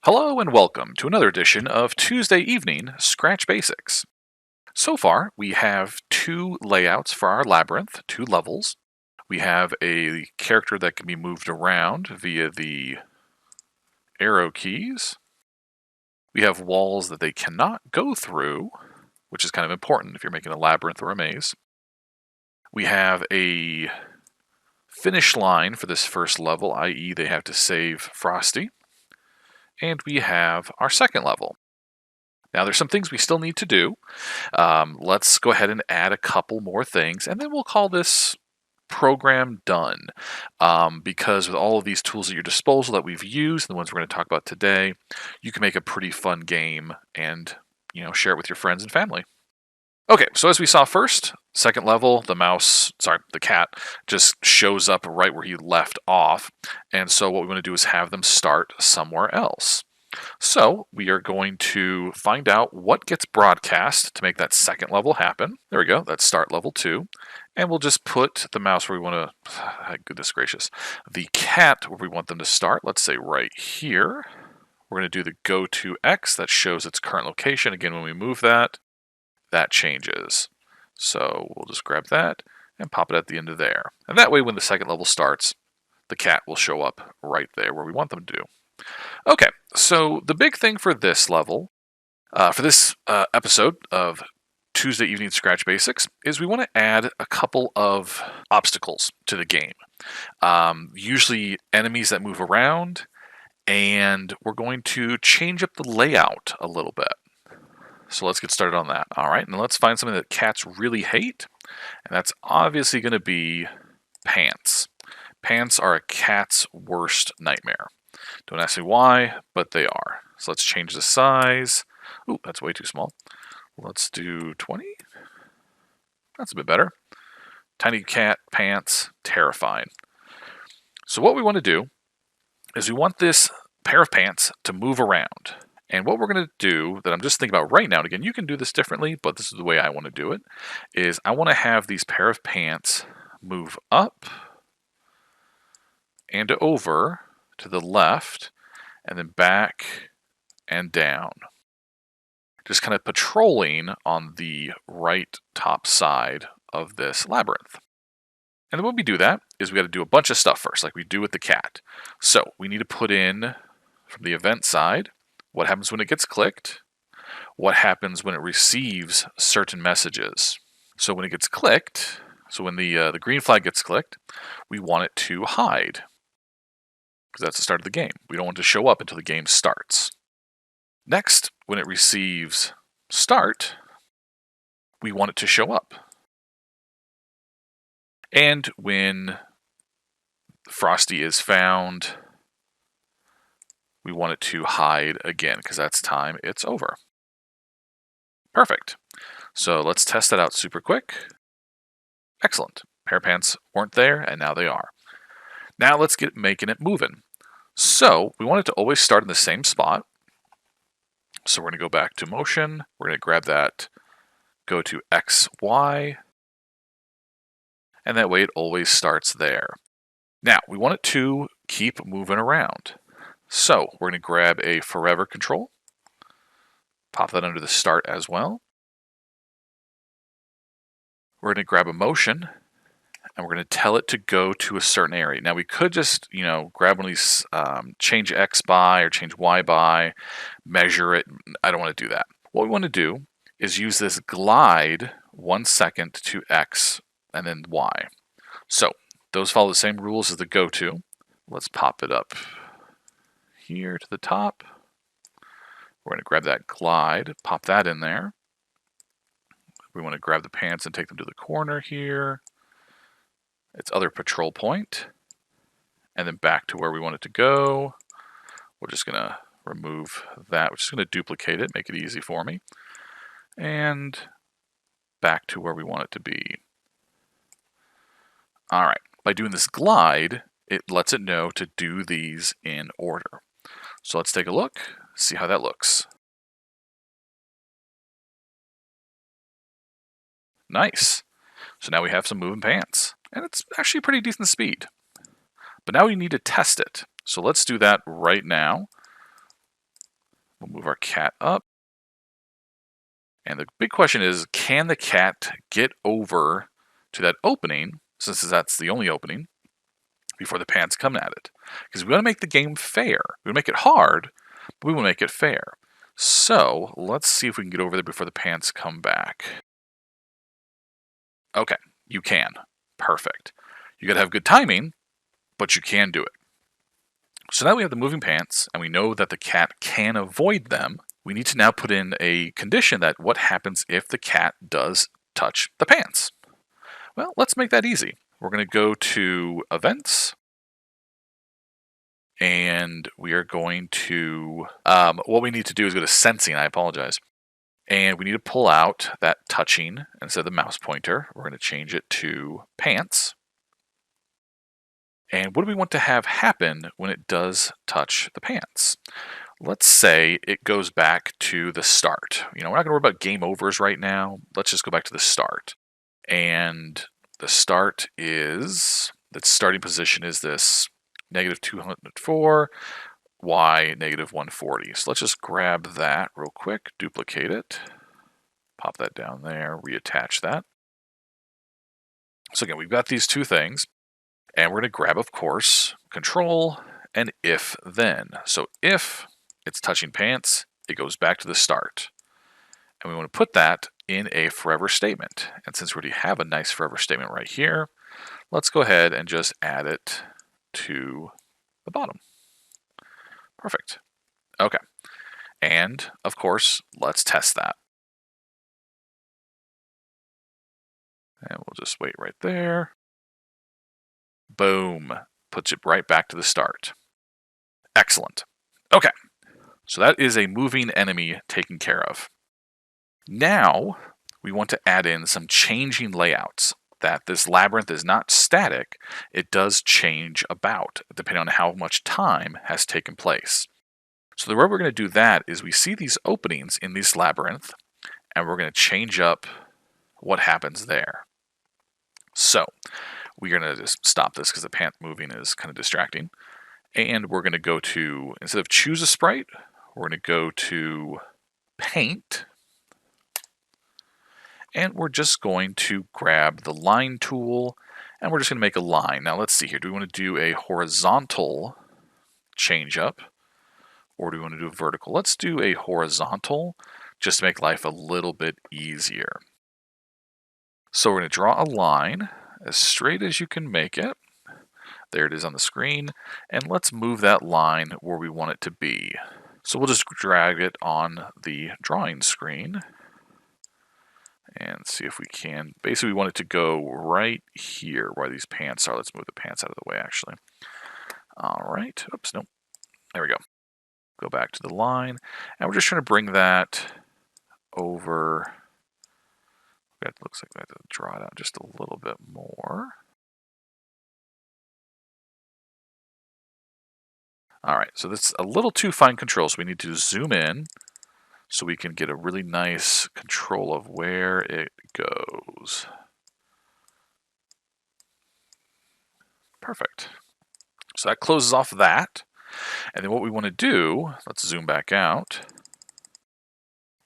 Hello and welcome to another edition of Tuesday Evening Scratch Basics. So far, we have two layouts for our labyrinth, two levels. We have a character that can be moved around via the arrow keys. We have walls that they cannot go through, which is kind of important if you're making a labyrinth or a maze. We have a finish line for this first level, i.e. they have to save Frosty. And we have our second level. Now, there's some things we still need to do. Let's go ahead and add a couple more things, and then we'll call this program done. Because with all of these tools at your disposal that we've used, the ones we're going to talk about today, you can make a pretty fun game and share it with your friends and family. Okay, so as we saw first, second level, the cat just shows up right where he left off. And so what we want to do is have them start somewhere else. So we are going to find out what gets broadcast to make that second level happen. There we go, that's start level 2. And we'll just put the mouse where we want to, goodness gracious, the cat where we want them to start. Let's say right here. We're going to do the go to X that shows its current location. Again, when we move that changes. So we'll just grab that and pop it at the end of there. And that way when the second level starts, the cat will show up right there where we want them to. Okay, so the big thing for this level, for this episode of Tuesday Evening Scratch Basics, is we want to add a couple of obstacles to the game. Usually enemies that move around, and we're going to change up the layout a little bit. So let's get started on that. All right, and let's find something that cats really hate, and that's obviously going to be pants. Pants are a cat's worst nightmare. Don't ask me why, but they are. So let's change the size. Ooh, that's way too small. Let's do 20. That's a bit better. Tiny cat pants, terrifying. So what we want to do is we want this pair of pants to move around. And what we're going to do, that I'm just thinking about right now, and again, you can do this differently, but this is the way I want to do it, is I want to have these pair of pants move up and over to the left, and then back and down. Just kind of patrolling on the right top side of this labyrinth. And then when we do that, is we got to do a bunch of stuff first, like we do with the cat. So we need to put in, from the event side, what happens when it gets clicked, what happens when it receives certain messages. So when it gets clicked, so when the green flag gets clicked, we want it to hide, because that's the start of the game. We don't want it to show up until the game starts. Next, when it receives start, we want it to show up. And when Frosty is found, we want it to hide again, because that's time it's over. Perfect. So let's test that out super quick. Excellent. Pair of pants weren't there, and now they are. Now let's get making it moving. So we want it to always start in the same spot. So we're going to go back to motion. We're going to grab that, go to X, Y, and that way it always starts there. Now we want it to keep moving around. So we're going to grab a forever control, pop that under the start as well. We're going to grab a motion, and we're going to tell it to go to a certain area. Now we could just, grab one of these, change X by or change Y by, measure it. I don't want to do that. What we want to do is use this glide 1 second to X and then Y. So those follow the same rules as the go to. Let's pop it up here to the top. We're going to grab that glide, pop that in there. We want to grab the pants and take them to the corner here. Its other patrol point, and then back to where we want it to go. We're just going to remove that. We're just going to duplicate it, make it easy for me. And back to where we want it to be. All right, by doing this glide, it lets it know to do these in order. So let's take a look, see how that looks. Nice. So now we have some moving pants, and it's actually pretty decent speed. But now we need to test it. So let's do that right now. We'll move our cat up. And the big question is, can the cat get over to that opening, since that's the only opening, before the pants come at it? Because we want to make the game fair. We want to make it hard, but we want to make it fair. So let's see if we can get over there before the pants come back. Okay, you can. Perfect. You got to have good timing, but you can do it. So now we have the moving pants, and we know that the cat can avoid them. We need to now put in a condition that what happens if the cat does touch the pants. Well, let's make that easy. We're going to go to Events, and we are going to, what we need to do is go to Sensing, I apologize. And we need to pull out that touching instead of the mouse pointer. We're going to change it to Pants. And what do we want to have happen when it does touch the pants? Let's say it goes back to the start. We're not going to worry about game overs right now. Let's just go back to the start. And the start is, the starting position is this -204, y -140. So let's just grab that real quick, duplicate it, pop that down there, reattach that. So again, we've got these two things. And we're going to grab, of course, Control and If Then. So if it's touching pants, it goes back to the start. And we want to put that in a forever statement. And since we already have a nice forever statement right here, let's go ahead and just add it to the bottom. Perfect. Okay. And, of course, let's test that. And we'll just wait right there. Boom. Puts it right back to the start. Excellent. Okay. So that is a moving enemy taken care of. Now, we want to add in some changing layouts. That this labyrinth is not static. It does change about, depending on how much time has taken place. So the way we're going to do that is we see these openings in this labyrinth, and we're going to change up what happens there. So we're going to just stop this because the pant moving is kind of distracting. And we're going to go to, instead of choose a sprite, we're going to go to Paint. And we're just going to grab the line tool, and we're just going to make a line. Now let's see here. Do we want to do a horizontal change up, or do we want to do a vertical? Let's do a horizontal, just to make life a little bit easier. So we're going to draw a line as straight as you can make it. There it is on the screen. And let's move that line where we want it to be. So we'll just drag it on the drawing screen and see if we can. Basically, we want it to go right here where these pants are. Let's move the pants out of the way, actually. All right. Oops, nope. There we go. Go back to the line. And we're just trying to bring that over. It looks like we have to draw it out just a little bit more. All right, so that's a little too fine control, so we need to zoom in so we can get a really nice control of where it goes. Perfect. So that closes off that. And then what we want to do, let's zoom back out,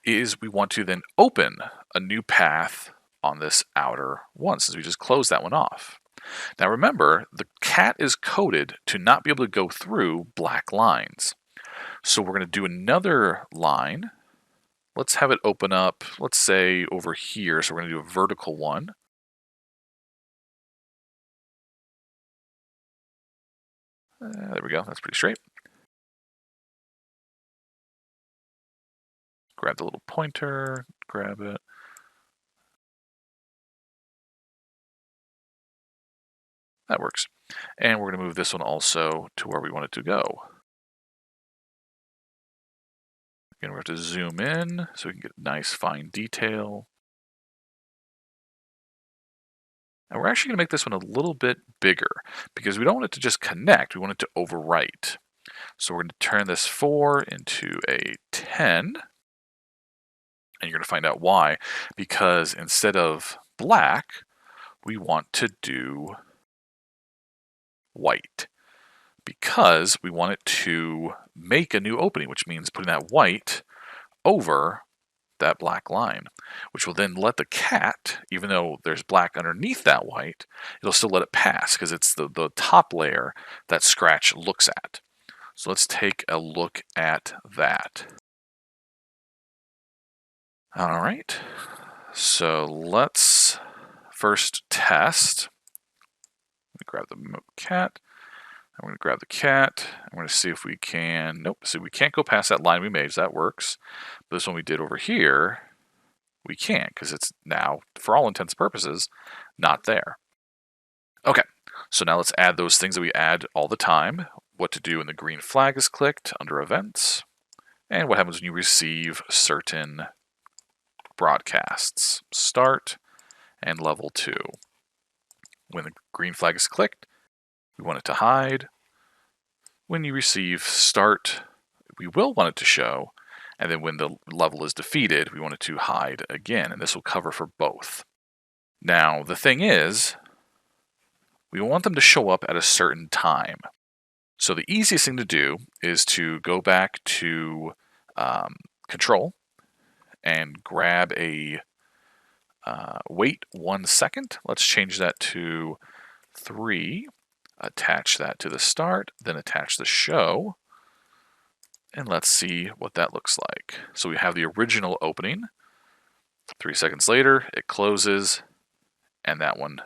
is we want to then open a new path on this outer one, since we just closed that one off. Now remember, the cat is coded to not be able to go through black lines. So we're going to do another line. Let's have it open up, let's say over here. So we're going to do a vertical one. There we go, that's pretty straight. Grab the little pointer, grab it. That works. And we're going to move this one also to where we want it to go. Again, we have to zoom in so we can get nice fine detail. And we're actually going to make this one a little bit bigger because we don't want it to just connect, we want it to overwrite. So we're going to turn this 4 into a 10. And you're going to find out why. Because instead of black, we want to do white. because we want it to make a new opening, which means putting that white over that black line, which will then let the cat, even though there's black underneath that white, it'll still let it pass because it's the top layer that Scratch looks at. So let's take a look at that. All right, so let's first test. Grab the cat. I'm going to grab the cat. I'm going to see if we can, nope, see we can't go past that line we made, so that works. But this one we did over here, we can't, because it's now, for all intents and purposes, not there. Okay, so now let's add those things that we add all the time. What to do when the green flag is clicked under events, and what happens when you receive certain broadcasts. Start and level 2. When the green flag is clicked, we want it to hide. When you receive start, we will want it to show. And then when the level is defeated, we want it to hide again. And this will cover for both. Now, the thing is, we want them to show up at a certain time. So the easiest thing to do is to go back to Control and grab a wait 1 second. Let's change that to 3. Attach that to the start, then attach the show, and let's see what that looks like. So we have the original opening. 3 seconds later, it closes, and that one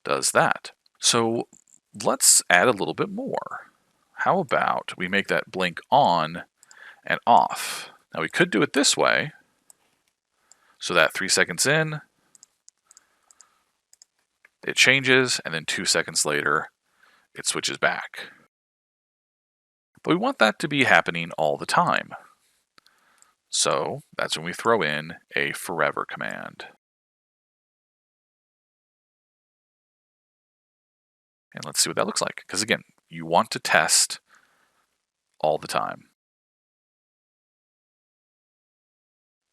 does that. So let's add a little bit more. How about we make that blink on and off? Now we could do it this way, so that 3 seconds in, it changes, and then 2 seconds later, it switches back. But we want that to be happening all the time. So that's when we throw in a forever command. And let's see what that looks like. Because again, you want to test all the time.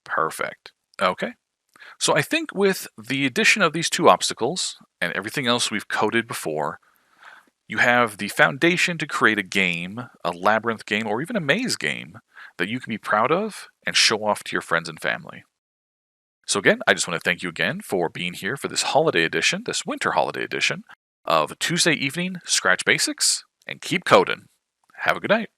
Perfect. Okay. So I think with the addition of these 2 obstacles and everything else we've coded before, you have the foundation to create a game, a Labyrinth game, or even a maze game that you can be proud of and show off to your friends and family. So again, I just want to thank you again for being here for this holiday edition, this winter holiday edition of Tuesday Evening Scratch Basics, and keep coding. Have a good night.